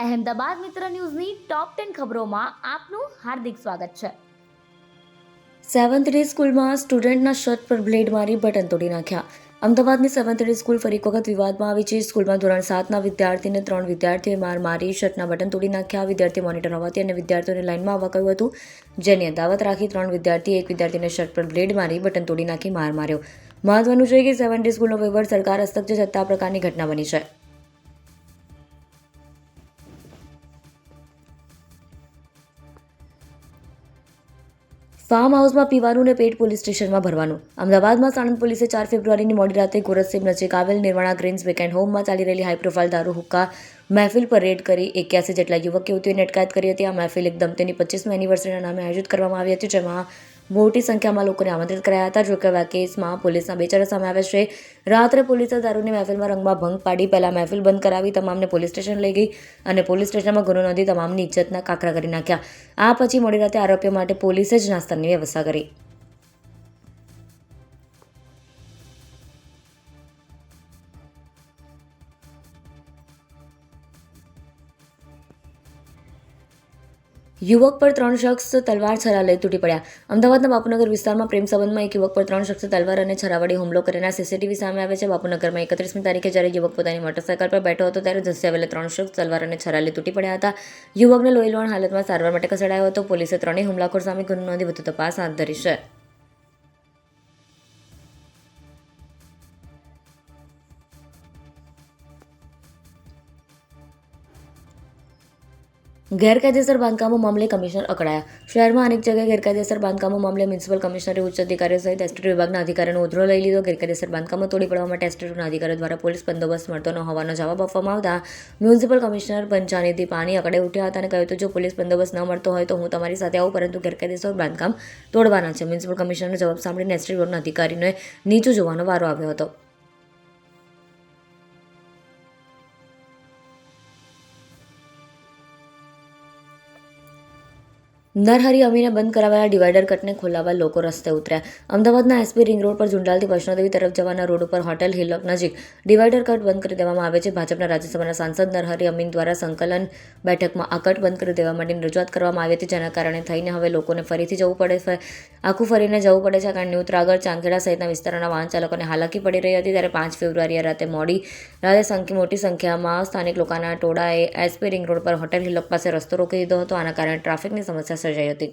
અહેમદાબાદ મિત્ર ન્યૂઝની ટોપ 10 ખબરોમાં આપનું હાર્દિક સ્વાગત છે. સેવન્થ ડે સ્કૂલમાં સ્ટુડન્ટના શર્ટ પર બ્લેડ મારી બટન તોડી નાખ્યા. અમદાવાદની સેવન્થ ડે સ્કૂલ ફરી એક વખત વિવાદમાં આવી છે. સ્કૂલમાં ધોરણ 7ના વિદ્યાર્થીને 3 વિદ્યાર્થીઓએ માર મારી શર્ટના બટન તોડી નાખ્યા. વિદ્યાર્થી મોનિટર હોવાથી અને વિદ્યાર્થીઓને લાઇનમાં આવવા કહ્યું હતું, જેની અદાવત રાખી 3 વિદ્યાર્થીએ એક વિદ્યાર્થીને શર્ટ પર બ્લેડ મારી બટન તોડી નાખી માર માર્યો. મહત્વનું છે કે સેવન્થ ડે સ્કૂલનો વહીવટ સરકાર હસ્તક છે, છતાં આ પ્રકારની ઘટના બની છે. ફાર્મ હાઉસમાં પીવાનું ને પેટ પોલીસ સ્ટેશનમાં ભરવાનું. અમદાવાદમાં સાણંદ પોલીસે 4 ફેબ્રુઆરીની મોડી રાતે ગોરસેબ નજીક આવેલ નિર્વાણા ગ્રીન્સ વીકેન્ડ હોમમાં ચાલી રહેલી હાઈ પ્રોફાઇલ દારૂ હુક્કા મહેફિલ પર રેડ કરી 81 જેટલા યુવક યુવતીઓની અટકાયત કરી હતી. આ મહેફિલ એક દંપતીની 25મી એનિવર્સરીના નામે આયોજિત કરવામાં આવી હતી, જેમાં મોટી સંખ્યામાં લોકોને આમંત્રિત કરાયા હતા. જોકે આ કેસમાં પોલીસના 2 ચહેરા સામે આવ્યા છે. રાત્રે પોલીસે દારૂની મહેફિલમાં રંગમાં ભંગ પાડી પહેલા મહેફિલ બંધ કરાવી તમામને પોલીસ સ્ટેશન લઈ ગઈ અને પોલીસ સ્ટેશનમાં ગુનો નોંધી તમામની ઇજ્જતના કાકરા કરી નાખ્યા. આ પછી મોડી રાતે આરોપીઓ માટે પોલીસે જ નાસ્તાની વ્યવસ્થા કરી. યુવક પર 3 શખ્સ તલવાર છરા લઈ તૂટી પડ્યા. અમદાવાદના બાપુનગર વિસ્તારમાં પ્રેમ સંબંધમાં એક યુવક પર 3 શખ્સે તલવાર અને છરા વડે હુમલો કર્યાના સીસીટીવી સામે આવે છે. બાપુનગરમાં 31મી તારીખે જ્યારે યુવક પોતાની મોટરસાઇકલ પર બેઠો હતો ત્યારે ધસી આવેલા 3 શખ્સ તલવાર અને છરા લઈ તૂટી પડ્યા હતા. યુવકને લોહીલુહાણ હાલતમાં સારવાર માટે ખસેડાયો હતો. પોલીસે 3 હુમલાખોર સામે ગુનો નોંધી વધુ તપાસ હાથ ધરી છે. ગેરકાયદેસર બાંધકામો મામલે કમિશનર અકળાયા. શહેરમાં અનેક જગ્યાએ ગેરકાયદેસર બાંધકામો મામલે મ્યુનિસિપલ કમિશનરે ઉચ્ચ અધિકારીઓ સહિત એસટીટી વિભાગના અધિકારીઓનો ઉધડો લઈ લીધો. ગેરકાયદેસર બાંધકામો તોડી પાડવા માટે એસટીટીના અધિકારીઓ દ્વારા પોલીસ બંદોબસ્ત મળતો ન હોવાનો જવાબ આપવામાં આવતા મ્યુનિસિપલ કમિશનર પંચાનિધિ પાણી અકળે ઉઠ્યા હતા અને કહ્યું હતું, જો પોલીસ બંદોબસ્ત ન મળતો હોય તો હું તમારી સાથે આવું, પરંતુ ગેરકાયદેસર બાંધકામ તોડવાના છે. મ્યુનિસિપલ કમિશનરનો જવાબ સાંભળીને એસટીટી વિભાગના અધિકારીઓને નીચું જોવાનો વારો આવ્યો હતો. નરહરી અમીને બંધ કરાવેલા ડિવાઈડર કટને ખોલાવવા લોકો રસ્તે ઉતર્યા. અમદાવાદના એસપી રિંગ રોડ પર ઝુંડાલથી વૈષ્ણોદેવી તરફ જવાના રોડ ઉપર હોટેલ હિલોક નજીક ડિવાઈડર કટ બંધ કરી દેવામાં આવે છે. ભાજપના રાજ્યસભાના સાંસદ નરહરી અમીન દ્વારા સંકલન બેઠકમાં આ કટ બંધ કરી દેવા માટેની રજૂઆત કરવામાં આવી હતી, જેના કારણે થઈને હવે લોકોને ફરીથી જવું પડે છે. આખું ફરીને જવું પડે છે, કારણ ન્યુત્રાગર, ચાંખેડા સહિતના વિસ્તારોના વાહન ચાલકોને હાલાકી પડી રહી હતી. ત્યારે 5 ફેબ્રુઆરીએ રાતે મોટી સંખ્યામાં સ્થાનિક લોકોના ટોળાએ એસપી રિંગ રોડ પર હોટેલ હિલોક પાસે રસ્તો રોકી દીધો હતો. આના કારણે ટ્રાફિકની સમસ્યા સર્જાઈ હતી.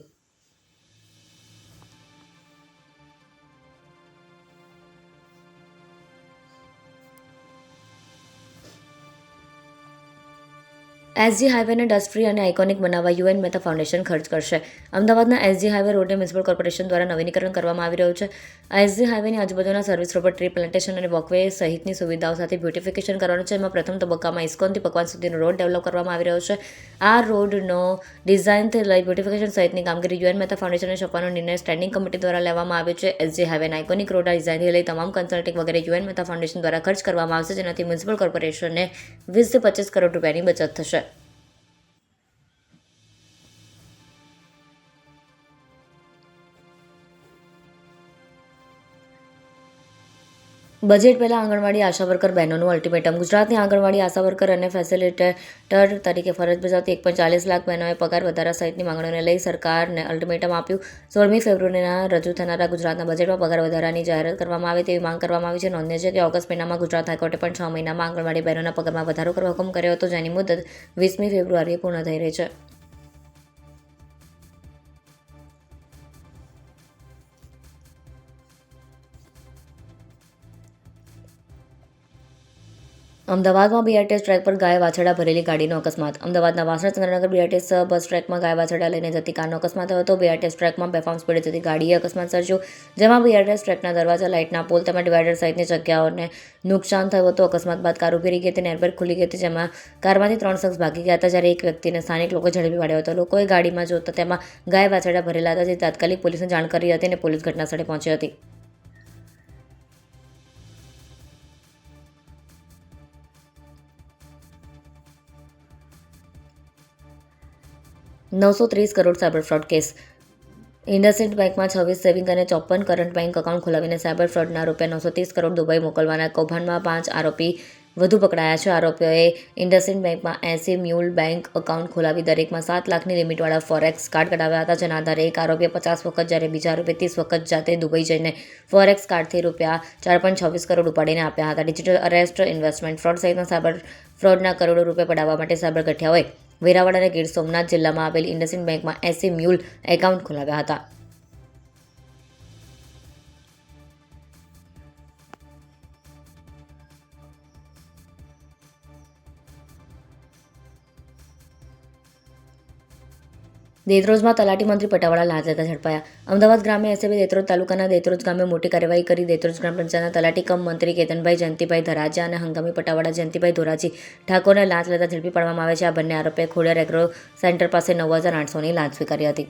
એસજી હાઈવેને ડસ્ટ ફ્રી અને આઇકોનિક બનાવવા યુએન મહેતા ફાઉન્ડેશન ખર્ચ કરશે. અમદાવાદના એસજી હાઈવે રોડને મ્યુનિસિપલ કોર્પોરેશન દ્વારા નવીનીકરણ કરવામાં આવી રહ્યું છે. એસજી હાઈવેની આજુબાજુના સર્વિસ રોડ પર ટ્રી પ્લાન્ટેશન અને વોકવે સહિતની સુવિધાઓ સાથે બ્યુટિફિકેશન કરવાનું છે. એમાં પ્રથમ તબક્કામાં ઇસ્કોનથી પકવાન સુધીનો રોડ ડેવલપ કરવામાં આવી રહ્યો છે. આ રોડનો ડિઝાઇનથી લઈ બ્યુટિફિકેશન સહિતની કામગીરી યુએન મહેતા ફાઉન્ડેશનને સોંપવાનો નિર્ણય સ્ટેન્ડિંગ કમિટી દ્વારા લેવામાં આવ્યો છે. એસજી હાઈવેના આઇકોનિક રોડના ડિઝાઇનથી લઈ તમામ કન્સલ્ટિંગ વગેરે યુએન મહેતા ફાઉન્ડેશન દ્વારા ખર્ચ કરવામાં આવશે, જેનાથી મ્યુનિસિપલ કોર્પોરેશનને 20 થી 25 કરોડ રૂપિયાની બચત થશે. બજેટ પહેલા આંગણવાડી આશા વર્કર બહેનોનું અલ્ટિમેટમ. ગુજરાતની આંગણવાડી આશા વર્કર અને ફેસિલિટેટર તરીકે ફરજ બજાવતી 1.40 લાખ બહેનોએ પગાર વધારા સહિતની માંગણીઓને લઈ સરકારને અલ્ટિમેટમ આપ્યું. 16મી ફેબ્રુઆરીના રજૂ થનારા ગુજરાતના બજેટમાં પગાર વધારાની જાહેરાત કરવામાં આવે તેવી માંગ કરવામાં આવી છે. નોંધનીય છે કે ઓગસ્ટ મહિનામાં ગુજરાત હાઈકોર્ટે પણ 6 મહિનામાં આંગણવાડી બહેનોના પગારમાં વધારો કરવા હુકમ કર્યો હતો, જેની મુદત 20મી ફેબ્રુઆરીએ પૂર્ણ થઈ રહી છે. અમદાવાદમાં બીઆરટીએસ ટ્રેક પર ગાય વાછરડા ભરેલી ગાડીનો અકસ્માત. અમદાવાદના વાસણા ચંદ્રનગર બીઆરટીએસ બસ ટ્રેકમાં ગાય વાછરડા લઈને જતી કારનો અકસ્માત થયો હતો. બીઆરટીએસ ટ્રેકમાં બેફામ સ્પીડે જતી ગાડીએ અકસ્માત સર્જ્યો, જેમાં બીઆરટીએસ ટ્રેકના દરવાજા, લાઇટના પોલ તેમજ ડિવાઈડર સહિતની જગ્યાઓને નુકસાન થયું હતું. અકસ્માત બાદ કાર ઊભી રહી ગઈ હતી અને એરબેગ ખુલી ગઈ હતી, જેમાં કારમાંથી 3 શખ્સ ભાગી ગયા હતા, જ્યારે એક વ્યક્તિને સ્થાનિક લોકોએ ઝડપી પાડ્યો હતો. લોકોએ ગાડીમાં જોતા તેમાં ગાય વાછરડા ભરેલા હતા, જે તાત્કાલિક પોલીસને જાણ કરી હતી અને પોલીસ ઘટનાસ્થળે પહોંચી હતી. 930 crore cyber fraud case. IndusInd બેંકમાં 26 સેવિંગ અને 54 કરંટ બેંક એકાઉન્ટ ખોલાવીને સાયબર ફ્રોડના રૂપિયા 930 કરોડ દુબઈ મોકલવાના કૌભાંડમાં 5 આરોપી વધુ પકડાયા છે. આરોપીઓએ ઇન્ડસઇન્ડ બેંકમાં 80 મ્યુલ બેંક એકાઉન્ટ ખોલાવી દરેકમાં 7 લાખની લિમિટવાળા ફોરેક્સ કાર્ડ કઢાવ્યા હતા. જેના આધારે એક આરોપીએ 50 વખત જ્યારે બીજા આરોપીએ 30 વખત જાતે દુબઈ જઈને ફોરેક્સ કાર્ડથી રૂપિયા 4.26 કરોડ ઉપાડીને આપ્યા હતા. ડિજિટલ અરેસ્ટ, ઇન્વેસ્ટમેન્ટ ફ્રોડ સહિતના સાયબર ફ્રોડના કરોડો રૂપિયા પડાવવા માટે સાયબર ગઠિયાઓએ વેરાવળ અને ગીર સોમનાથ જિલ્લામાં આવેલી ઇન્ડસઇન્ડ બેંકમાં 80 મ્યુલ એકાઉન્ટ ખોલાવ્યા હતા. દેત્રોજમાં તલાટી મંત્રી પટાવાળા લાંચ લેતા ઝડપાયા. અમદાવાદ ગ્રામ્ય એસએબે દેત્રોજ તાલુકાના દેત્રોજ ગામે મોટી કાર્યવાહી કરી. દેત્રોજ ગ્રામ પંચાયતના તલાટી કમ મંત્રી કેતનભાઈ જયંતિભાઈ ધરાજીયા અને હંગામી પટાવાળા જયંતિભાઈ ધોરાજી ઠાકોરને લાંચ લેતા ઝડપી પાડવામાં આવે છે. આ બંને આરોપીએ ખોડિયાર એગ્રો સેન્ટર પાસે 9,800ની લાંચ સ્વીકારી હતી.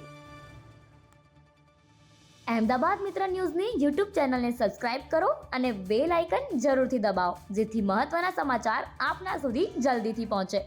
અહેમદાબાદ મિત્ર ન્યૂઝની યુટ્યુબ ચેનલને સબસ્ક્રાઇબ કરો અને બેલ આઇકન જરૂરથી દબાવો જેથી મહત્ત્વના સમાચાર આપના સુધી જલ્દીથી પહોંચે.